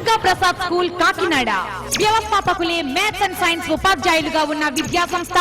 Durga Prasad school Kakinada. వ్యవస్థాపకులే maths and science ఉపాధ్యాయులుగా ఉన్న విద్యా సంస్థ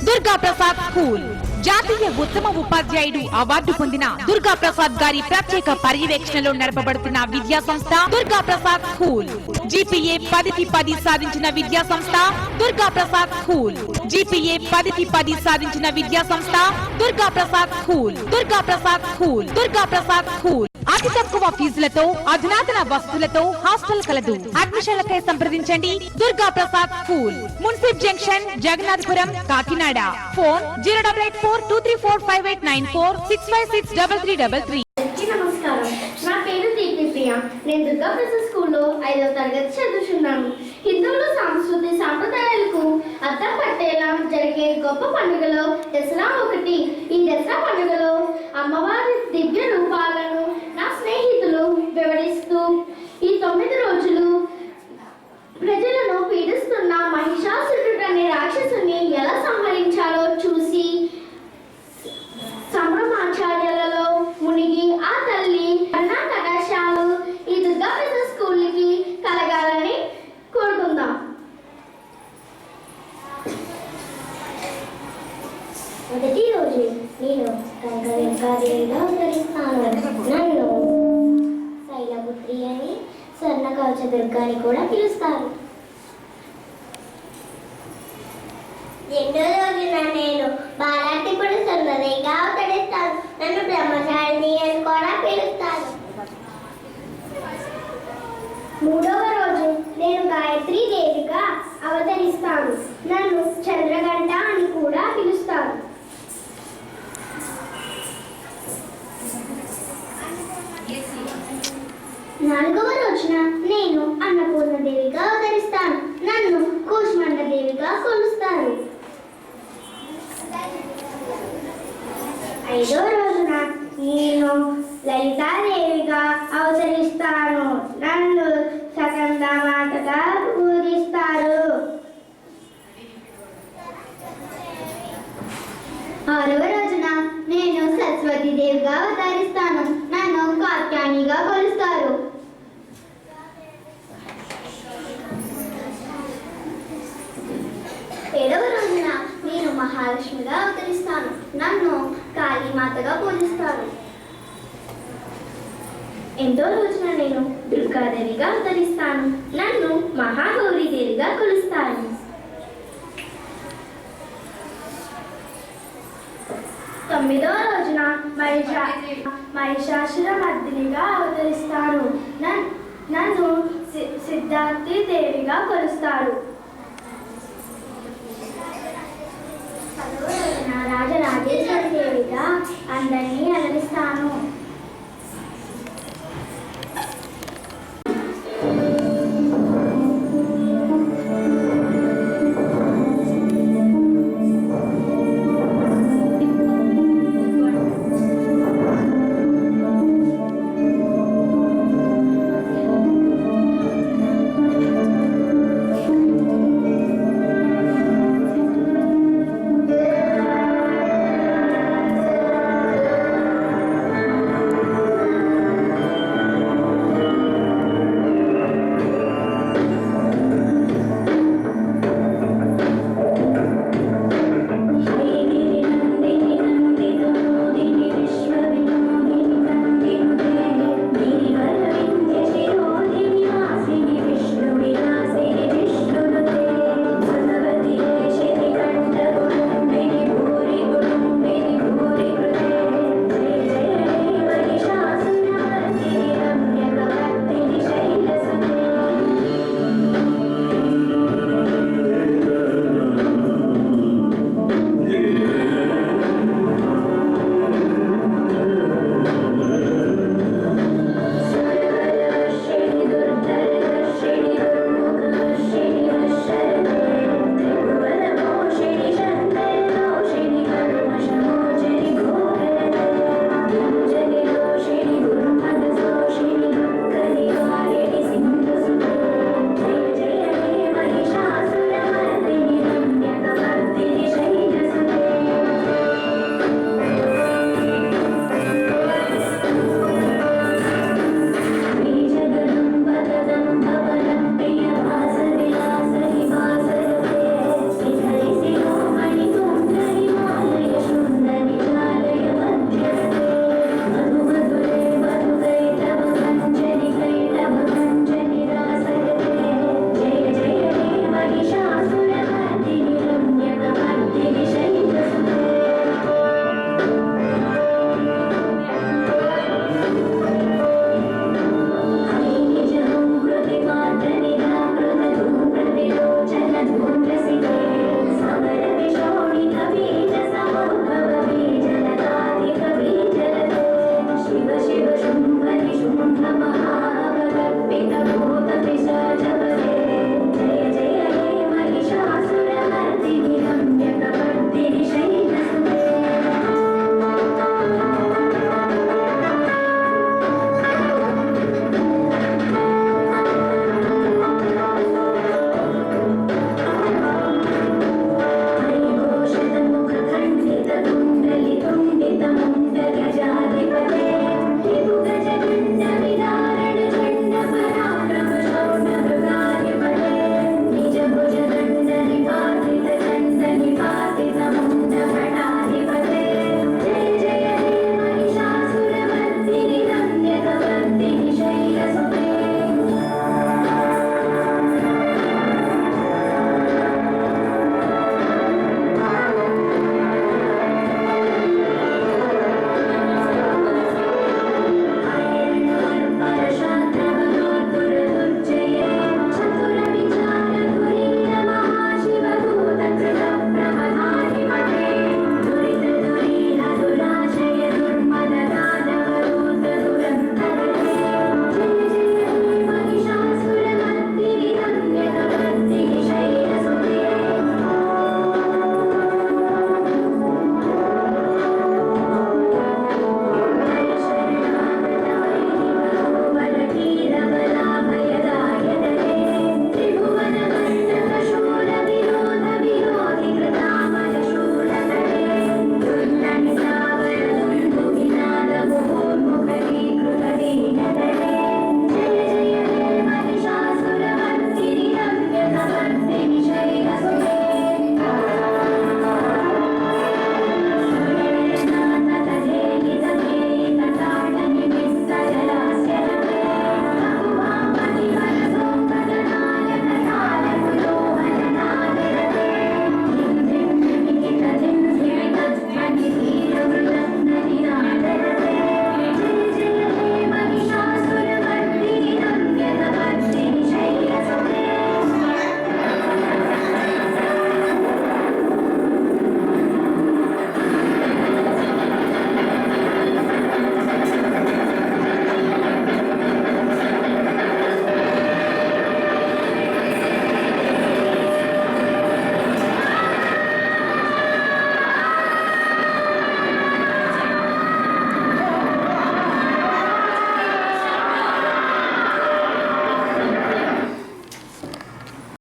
దుర్గా ప్రసాద్ స్కూల్. జాతీయ ఉత్తమ ఉపాధ్యాయుడు అవార్డు పొందిన దుర్గా ప్రసాద్ గారి ప్రత్యేక పర్యవేక్షణలో నడపబడుతున్న విద్యా సంస్థ దుర్గా ప్రసాద్ స్కూల్. జీపీఏ 10కి 10 సాధించిన విద్యా సంస్థ దుర్గా ప్రసాద్ స్కూల్. జీపీఏ 10కి 10 సాధించిన విద్యా సంస్థ Durga Prasad school. Durga Prasad school. Durga Prasad school. అతి తక్కువ ఫీజులతో అధునాతన వసతులతో హాస్టల్ కలదు. అడ్మిషన్లకై సంప్రదించండి దుర్గా ప్రసాద్ స్కూల్, మున్సిప్ జంక్షన్, జగన్నాథపురం, కాకినాడ. ఫోన్ 08423458946563333. నమస్కారం, నా పేరు దీప్తి ప్రియ. నేను దుర్గా ప్రసాద్ స్కూల్లో 5వ తరగతి చదువుతున్నాను. హిందువుల సంస్కృతి సాంప్రదాయాలకు అద్దం పట్టేలా జరిగే గొప్ప పండుగలో దసరా ఒకటి. ఈ దసరా పండుగలో అమ్మవారి దివ్య రూపాలను నా స్నేహితులు వివరిస్తూ ఈ 9 రోజులు ప్రజలను పీడిస్తున్న మహిషాసురుడు అనే రాక్షసుని ఎలా సంహరించాలో చూసి సంభ్రమాచార్యాలలో మునిగి ఆ తల్లి అన్న కటాక్షాలు ఈ దుర్గా ప్రసాద్ స్కూల్కి కలగాలని కోరుకుందాం. మొదటి రోజు నేను కనకవేంకటేశ్వరిగా అవతరిస్తాను. నన్ను శైలపుత్రి అని, స్వర్ణ కవచ దుర్గా అని కూడా పిలుస్తారు. రెండో రోజున నేను బాలాటిపుడు సుందరిగా అవతరిస్తాను. నన్ను బ్రహ్మచారిణి అని కూడా పిలుస్తారు. మూడవ రోజు నేను గాయత్రీ దేవిగా అవతరిస్తాను. నన్ను చంద్రగంట అని కూడా పిలుస్తారు. నాలుగవ రోజున నేను అన్నపూర్ణ దేవిగా అవతరిస్తాను. నన్ను కూష్మండ దేవిగా కొలుస్తారు. ఐదవ రోజున నేను లలితాదేవిగా అవతరిస్తాను. నన్ను సకందమాతగా పూజిస్తారు. ఆరవ రోజున నేను సరస్వతి దేవిగా అవతరిస్తాను. నన్ను కాత్యాయనిగా కొలుస్తారు. ఏడవ రోజున నేను మహాలక్ష్మిగా అవతరిస్తాను. నన్ను కాళీమాతగా పూజిస్తారు. 8వ రోజున నేను దుర్గాదేవిగా అవతరిస్తాను. నన్ను మహాగౌరీ దేవిగా కొలుస్తాను. 9వ రోజున మహిషాసుర మర్దినిగా అవతరిస్తాను. నన్ను సిద్ధార్థి దేవిగా కొలుస్తారు. 10వ రోజున రాజరాజేశ్వరి దేవిగా అందరినీ అలరిస్తాను.